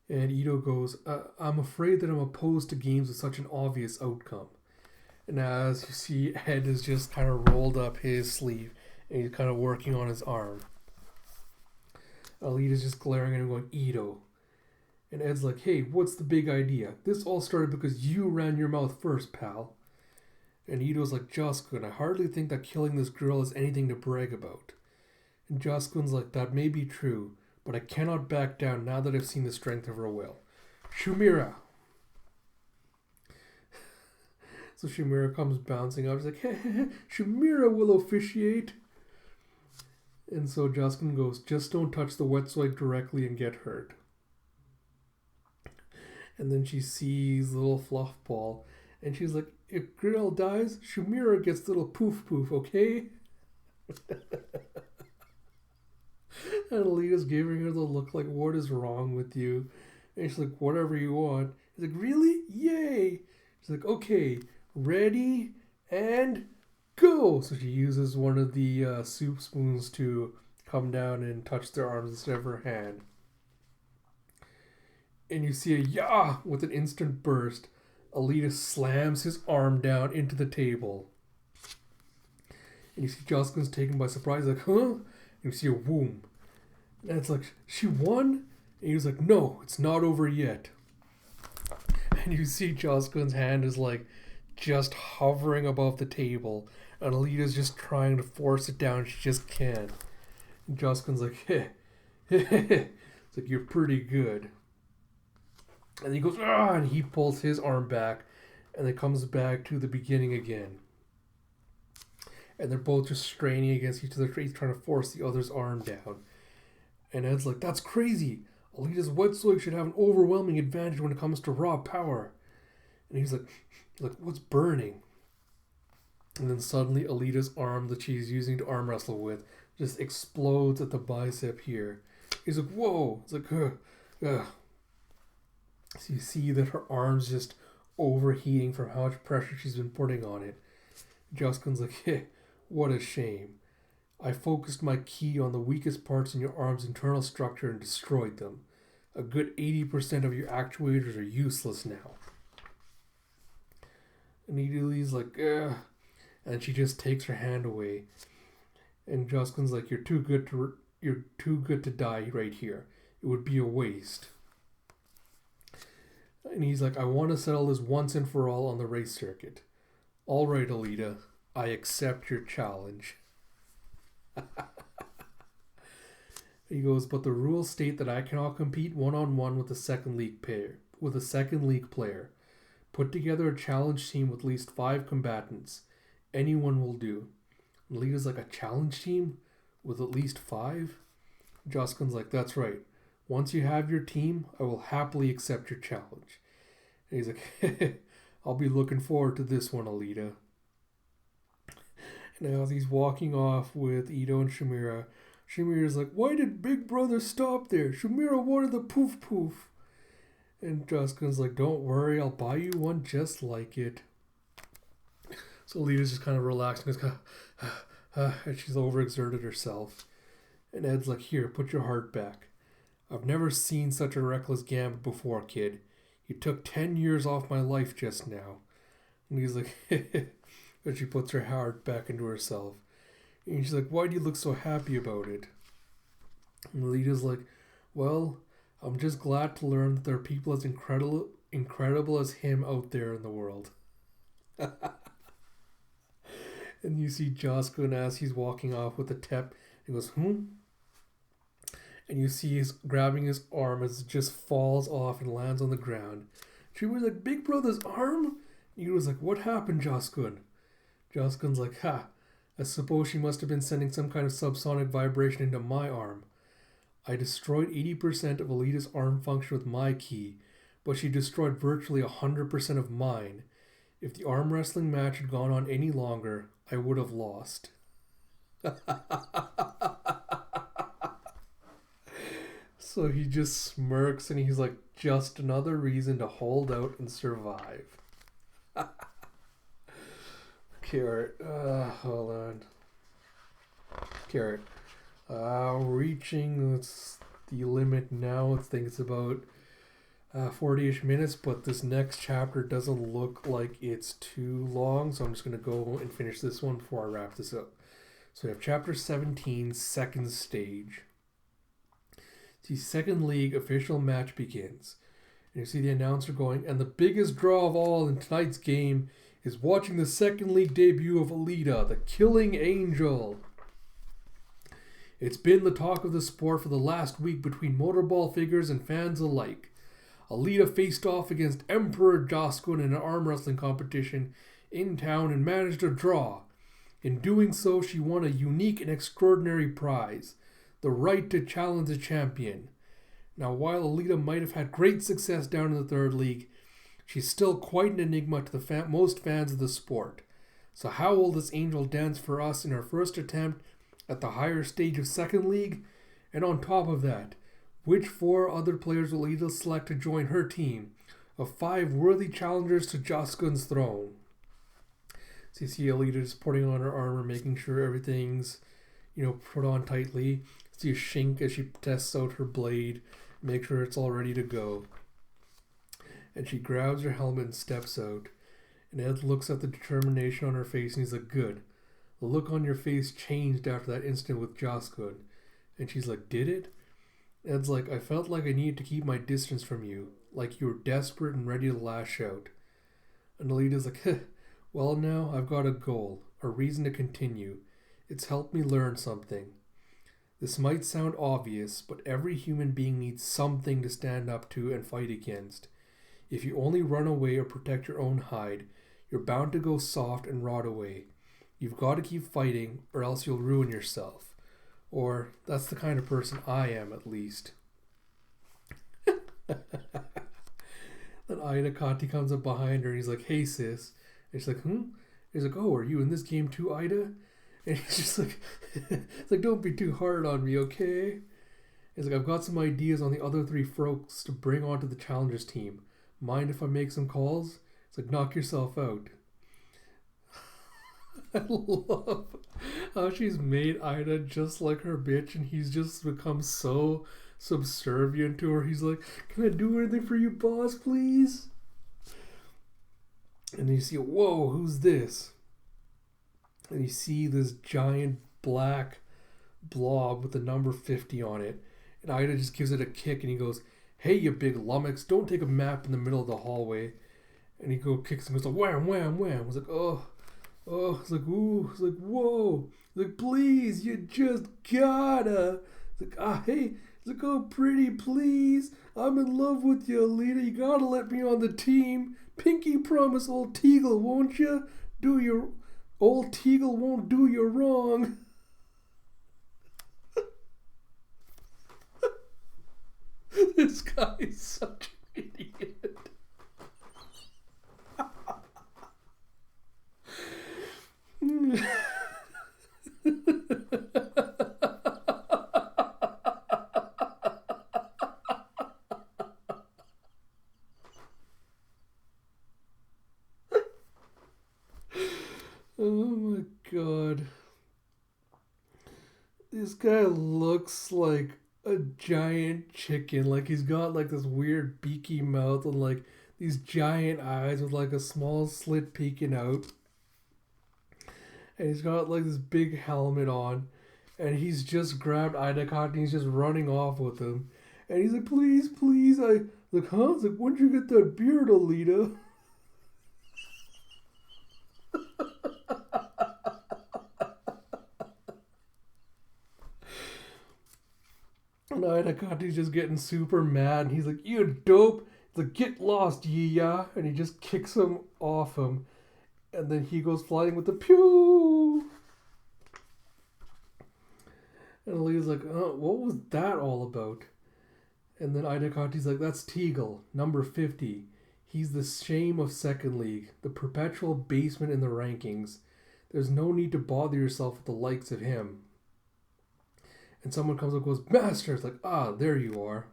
And Ito goes, I'm afraid that I'm opposed to games with such an obvious outcome. And as you see, Ed has just kind of rolled up his sleeve and he's kind of working on his arm. Alita's just glaring at him going, Ito. And Ed's like, hey, what's the big idea? This all started because you ran your mouth first, pal. And Ito's like, Josquin, I hardly think that killing this girl is anything to brag about. And Josquin's like, that may be true, but I cannot back down now that I've seen the strength of her will. Shumira. So Shumira comes bouncing up. He's like, hey, Shumira will officiate. And so Josquin goes, just don't touch the wetsoik directly and get hurt. And then she sees little fluff ball. And she's like, if girl dies, Shumira gets little poof poof, okay? And Alita's giving her the look like, what is wrong with you? And she's like, whatever you want. He's like, really? Yay! She's like, okay, ready, and go! So she uses one of the soup spoons to come down and touch their arms instead of her hand. And you see a yah with an instant burst. Alita slams his arm down into the table. And you see Joskin's taken by surprise, like, huh? And you see a whoom. And it's like, she won? And he was like, no, it's not over yet. And you see Joskin's hand is like just hovering above the table. And Alita's just trying to force it down. She just can't. And Joskin's like, heh. It's like, you're pretty good. And he goes, ah, and he pulls his arm back. And it comes back to the beginning again. And they're both just straining against each other, trying to force the other's arm down. And Ed's like, that's crazy. Alita's wet soy should have an overwhelming advantage when it comes to raw power. And he's like, what's burning? And then suddenly Alita's arm that she's using to arm wrestle with just explodes at the bicep here. He's like, whoa. It's like, ugh, ugh. So you see that her arm's just overheating from how much pressure she's been putting on it. Joskin's like, hey, what a shame. I focused my ki on the weakest parts in your arm's internal structure and destroyed them. A good 80% of your actuators are useless now. And he's like, ugh. And she just takes her hand away. And Joskin's like, you're too good to die right here. It would be a waste. And he's like, I want to settle this once and for all on the race circuit. All right, Alita, I accept your challenge. He goes, but the rules state that I cannot compete one-on-one with a second league player. Put together a challenge team with at least 5 combatants. Anyone will do. Alita's like, a challenge team with at least 5? Joskin's like, that's right. Once you have your team, I will happily accept your challenge. And he's like, I'll be looking forward to this one, Alita. And as he's walking off with Ito and Shamira, Shamira's like, why did Big Brother stop there? Shamira wanted the poof poof. And Joskin's like, don't worry, I'll buy you one just like it. So Alita's just kind of relaxing, and she's overexerted herself. And Ed's like, here, put your heart back. I've never seen such a reckless gambit before, kid. You took 10 years off my life just now. And he's like, and she puts her heart back into herself. And she's like, why do you look so happy about it? And Alita's like, well, I'm just glad to learn that there are people as incredible as him out there in the world. And you see Joskin as he's walking off with the tep. He goes, And you see he's grabbing his arm as it just falls off and lands on the ground. She was like, Big Brother's arm? And he was like, what happened, Joskin? Joskin's like, I suppose she must have been sending some kind of subsonic vibration into my arm. I destroyed 80% of Alita's arm function with my ki, but she destroyed virtually 100% of mine. If the arm wrestling match had gone on any longer, I would have lost. So he just smirks and he's like, just another reason to hold out and survive. Carrot. Hold on. Carrot. Reaching the limit now. I think it's about 40-ish minutes, but this next chapter doesn't look like it's too long, so I'm just going to go and finish this one before I wrap this up. So we have chapter 17, second stage. The second league official match begins. And you see the announcer going, and the biggest draw of all in tonight's game is watching the second league debut of Alita, the Killing Angel. It's been the talk of the sport for the last week between motorball figures and fans alike. Alita faced off against Emperor Joskin in an arm wrestling competition in town and managed a draw. In doing so, she won a unique and extraordinary prize, the right to challenge the champion. Now, while Alita might have had great success down in the third league, she's still quite an enigma to the most fans of the sport. So how will this angel dance for us in her first attempt at the higher stage of second league? And on top of that, which 4 other players will Alita select to join her team of 5 worthy challengers to Joskin's throne? So you see Alita just putting on her armor, making sure everything's, put on tightly. See a shink as she tests out her blade, make sure it's all ready to go. And she grabs her helmet and steps out. And Ed looks at the determination on her face and he's like, good. The look on your face changed after that incident with Joskun. And she's like, did it? Ed's like, I felt like I needed to keep my distance from you. Like you were desperate and ready to lash out. And Alita's like, well now, I've got a goal. A reason to continue. It's helped me learn something. This might sound obvious, but every human being needs something to stand up to and fight against. If you only run away or protect your own hide, you're bound to go soft and rot away. You've got to keep fighting, or else you'll ruin yourself. Or, that's the kind of person I am, at least. Then Ida Kati comes up behind her and he's like, hey sis. And she's like, He's like, oh, are you in this game too, Ida? And he's just like, it's like, don't be too hard on me, okay? He's like, I've got some ideas on the other 3 folks to bring onto the Challengers team. Mind if I make some calls? It's like, knock yourself out. I love how she's made Ida just like her bitch, and he's just become so subservient to her. He's like, can I do anything for you, boss, please? And you see, whoa, who's this? And you see this giant black blob with the number 50 on it. And Ida just gives it a kick and he goes, hey, you big lummox, don't take a map in the middle of the hallway. And he kicks and goes like, wham, wham, wham. I was like, oh, it's like, ooh, it's like, whoa. It's like, please, you just gotta. It's like, hey. It's like, oh, pretty, please. I'm in love with you, Alita. You gotta let me on the team. Pinky promise, old Teagle, won't you? Old Teagle won't do you wrong. This guy is such an idiot. Oh my god. This guy looks like a giant chicken. Like he's got like this weird beaky mouth and like these giant eyes with like a small slit peeking out. And he's got like this big helmet on. And he's just grabbed Ida Cotton and he's just running off with him. And he's like, please, please. I like, huh? It's like, when'd you get that beard, Alita? And Ida Cotton's just getting super mad. And he's like, you dope. He's like, get lost, ya. And he just kicks him off him. And then he goes flying with the pew. And Alita's like, what was that all about? And then Ida Conti's like, that's Teagle, number 50. He's the shame of Second League, the perpetual basement in the rankings. There's no need to bother yourself with the likes of him. And someone comes up and goes, Master! It's like, there you are.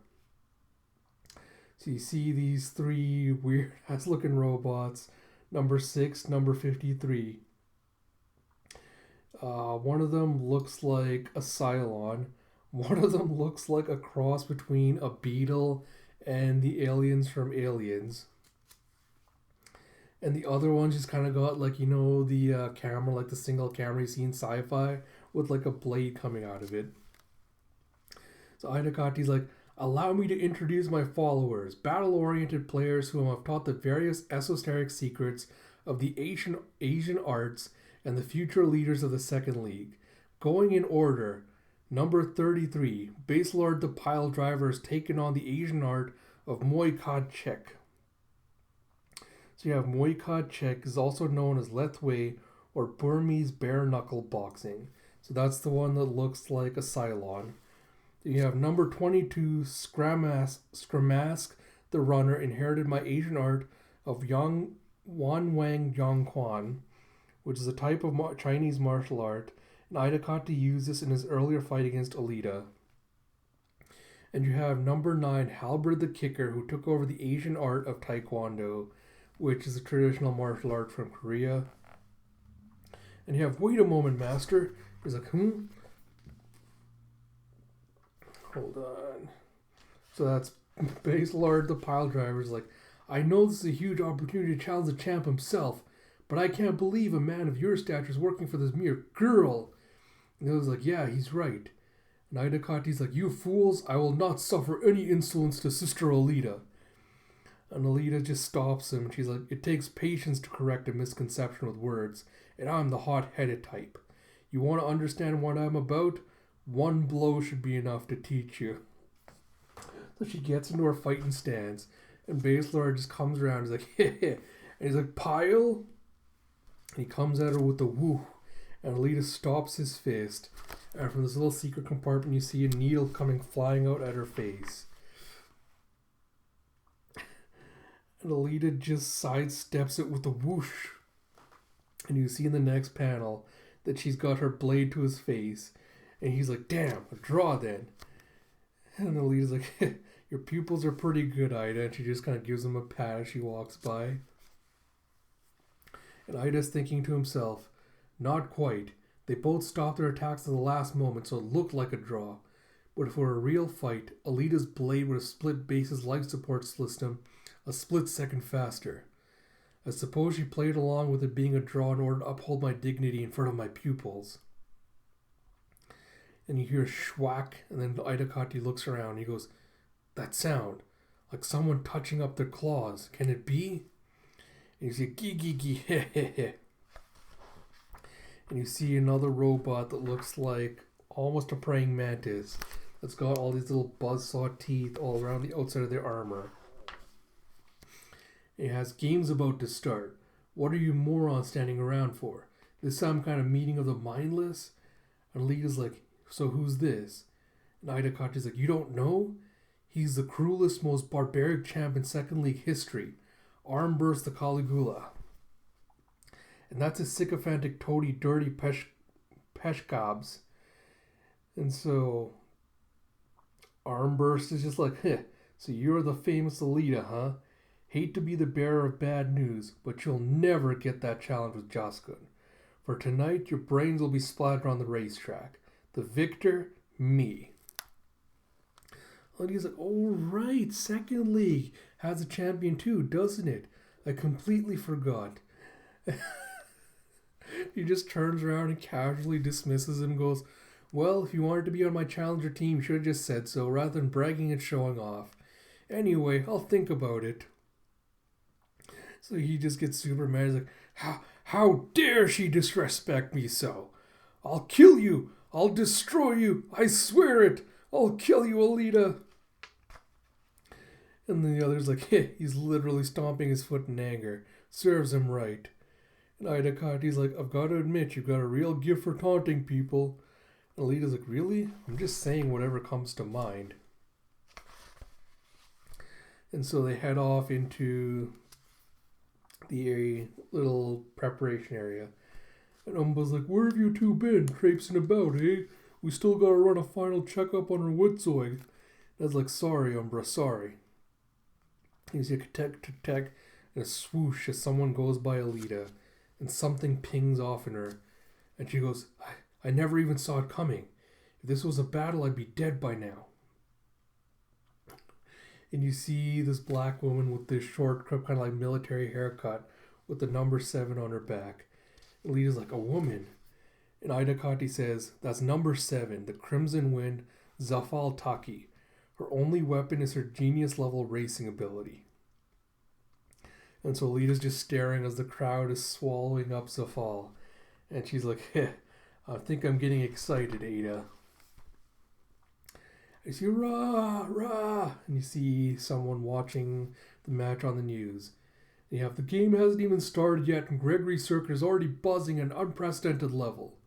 So you see these 3 weird-ass looking robots, number 6, number 53. One of them looks like a Cylon. One of them looks like a cross between a beetle and the aliens from Aliens. And the other one just kind of got like, the camera, like the single camera you see in sci-fi with like a blade coming out of it. So Ida Kati's like, allow me to introduce my followers, battle-oriented players whom I've taught the various esoteric secrets of the Asian arts and the future leaders of the Second League. Going in order, number 33, Base Lord the Pile Driver has taken on the Asian art of Muay Chek. So you have Muay Chek, is also known as Lethwei or Burmese bare knuckle boxing. So that's the one that looks like a Cylon. You have number 22, Scramask the Runner, inherited my Asian art of Wan Wang Yongquan, which is a type of Chinese martial art, and Ida Kati used this in his earlier fight against Alita. And you have number 9, Halberd the Kicker, who took over the Asian art of Taekwondo, which is a traditional martial art from Korea. And you have, wait a moment, Master. He's like, Hold on. So that's Base Lord the Pile Driver's like, I know this is a huge opportunity to challenge the champ himself, but I can't believe a man of your stature is working for this mere girl. And he was like, yeah, he's right. And Aidakati's like, you fools, I will not suffer any insolence to Sister Alita. And Alita just stops him. She's like, it takes patience to correct a misconception with words, and I'm the hot-headed type. You want to understand what I'm about? One blow should be enough to teach you. So she gets into her fighting stance, and Base Lord just comes around and is like, heh. And he's like, pile? And he comes at her with the woo. And Alita stops his fist. And from this little secret compartment, you see a needle coming flying out at her face. And Alita just sidesteps it with a whoosh. And you see in the next panel that she's got her blade to his face. And he's like, damn, a draw then. And Alita's like, your pupils are pretty good, Ida. And she just kind of gives him a pat as she walks by. And Ida's thinking to himself, not quite. They both stopped their attacks at the last moment, so it looked like a draw. But for a real fight, Alita's blade would have split Base's life support system a split second faster. I suppose she played along with it being a draw in order to uphold my dignity in front of my pupils. And you hear a schwack, and then Aidakati looks around and he goes, that sound, like someone touching up their claws. Can it be? And you see gee gee gee heh heh heh. And you see another robot that looks like almost a praying mantis. That's got all these little buzzsaw teeth all around the outside of their armor. It has games about to start. What are you morons standing around for? This some kind of meeting of the mindless? And Alita's like, so who's this? And Aidakati's like, you don't know? He's the cruelest, most barbaric champ in Second League history. Armburst the Caligula. And that's a sycophantic, toady, dirty peshkabs. And so Armburst is just like, heh, so you're the famous Alita, huh? Hate to be the bearer of bad news, but you'll never get that challenge with Joskun. For tonight, your brains will be splattered on the racetrack. The victor, me. Alita's like, oh right, Second League has a champion too, doesn't it? I completely forgot. He just turns around and casually dismisses him and goes, well, if you wanted to be on my challenger team, you should have just said so, rather than bragging and showing off. Anyway, I'll think about it. So he just gets super mad. He's like, how dare she disrespect me so? I'll kill you. I'll destroy you. I swear it. I'll kill you, Alita. And then the other's like, hey, he's literally stomping his foot in anger. Serves him right. And Aidakati's like, I've got to admit, you've got a real gift for taunting people. And Alita's like, really? I'm just saying whatever comes to mind. And so they head off into the little preparation area. And Umba's like, where have you two been? Traipsing about, eh? We still gotta run a final checkup on our Woodzoid. And I was like, sorry, Umbra, sorry. You see a tech, and a swoosh as someone goes by Alita. And something pings off in her. And she goes, I never even saw it coming. If this was a battle, I'd be dead by now. And you see this black woman with this short, kind of like military haircut with the number 7 on her back. And Alita's like, a woman. And Aidakati says, that's number 7, the Crimson Wind, Zafal Taki. Her only weapon is her genius level racing ability. And so Alita's just staring as the crowd is swallowing up Zafal. And she's like, I think I'm getting excited, Ada. You see, rah, rah, and you see someone watching the match on the news. And you have, the game hasn't even started yet, and Gregory's circuit is already buzzing at an unprecedented level.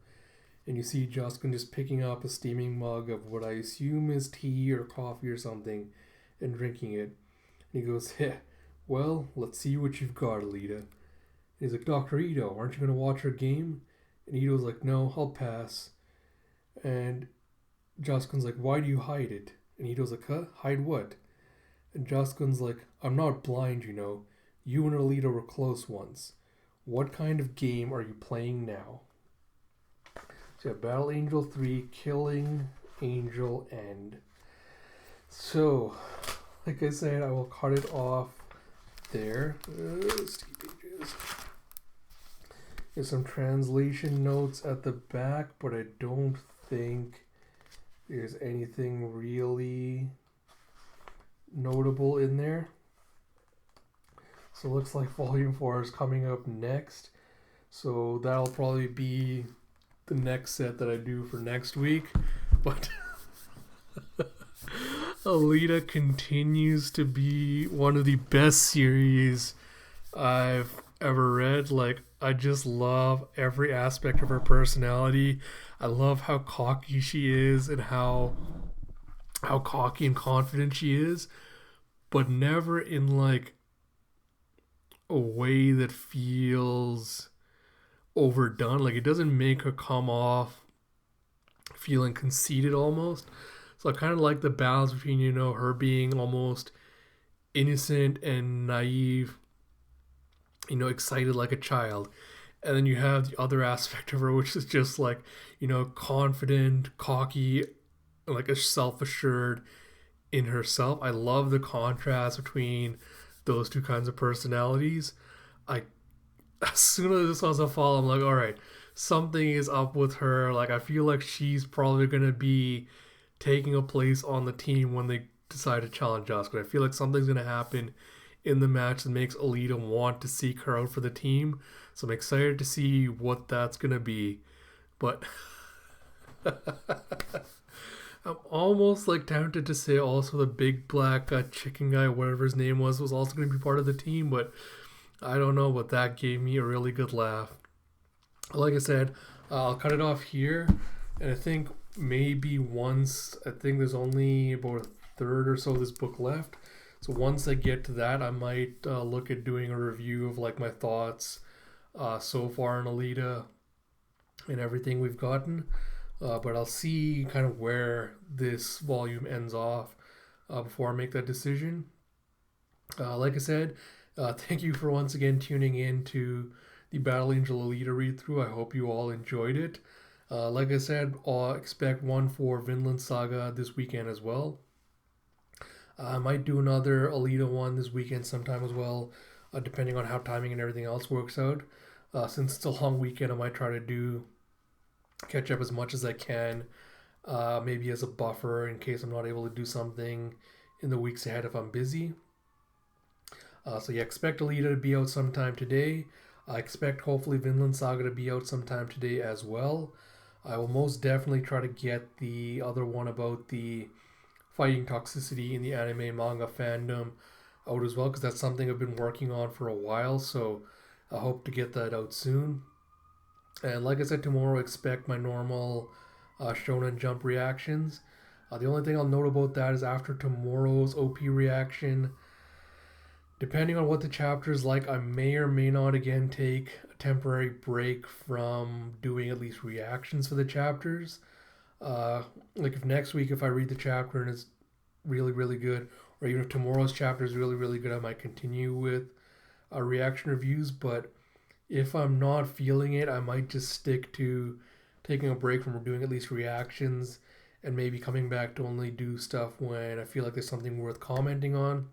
And you see Joskun just picking up a steaming mug of what I assume is tea or coffee or something, and drinking it. And he goes, well, let's see what you've got, Alita. And he's like, Dr. Ito, aren't you going to watch our game? And Ito's like, no, I'll pass. And Joskun's like, why do you hide it? And Ito's like, huh? Hide what? And Joskun's like, I'm not blind, you know. You and Alita were close once. What kind of game are you playing now? So Battle Angel 3, Killing Angel End. So, like I said, I will cut it off there. 60 pages. There's some translation notes at the back, but I don't think there's anything really notable in there. So it looks like volume 4 is coming up next. So that'll probably be the next set that I do for next week. But Alita continues to be one of the best series I've ever read. Like, I just love every aspect of her personality. I love how cocky she is and how cocky and confident she is, but never in like a way that feels overdone. Like, it doesn't make her come off feeling conceited almost. So I kind of like the balance between, you know, her being almost innocent and naive, you know, excited like a child. And then you have the other aspect of her, which is just like, you know, confident, cocky, like a self-assured in herself. I love the contrast between those two kinds of personalities. As soon as this was a fall, I'm like, all right, something is up with her. Like, I feel like she's probably gonna be taking a place on the team when they decide to challenge us. But I feel like something's gonna happen in the match that makes Alita want to seek her out for the team. So I'm excited to see what that's gonna be. But I'm almost like tempted to say also the big black chicken guy, whatever his name was also going to be part of the team, but I don't know, but that gave me a really good laugh. Like I said, I'll cut it off here, and I think maybe once, I think there's only about a third or so of this book left, so once I get to that, I might look at doing a review of like my thoughts so far in Alita and everything we've gotten. But I'll see kind of where this volume ends off before I make that decision. Like I said, thank you for once again tuning in to the Battle Angel Alita read through. I hope you all enjoyed it. Like I said, I'll expect one for Vinland Saga this weekend as well. I might do another Alita one this weekend sometime as well, depending on how timing and everything else works out. Since it's a long weekend, I might try to catch up as much as I can, maybe as a buffer in case I'm not able to do something in the weeks ahead if I'm busy. So yeah, expect Alita to be out sometime today. I expect hopefully Vinland Saga to be out sometime today as well. I will most definitely try to get the other one about the fighting toxicity in the anime manga fandom out as well, because that's something I've been working on for a while, so I hope to get that out soon. And like I said, tomorrow expect my normal Shonen Jump reactions. The only thing I'll note about that is after tomorrow's OP reaction, depending on what the chapter is like, I may or may not again take a temporary break from doing at least reactions for the chapters. Like if next week, if I read the chapter and it's really, really good, or even if tomorrow's chapter is really, really good, I might continue with reaction reviews. But if I'm not feeling it, I might just stick to taking a break from doing at least reactions and maybe coming back to only do stuff when I feel like there's something worth commenting on.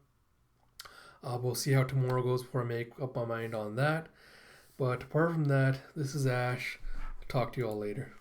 We'll see how tomorrow goes before I make up my mind on that. But apart from that, this is Ash. Talk to you all later.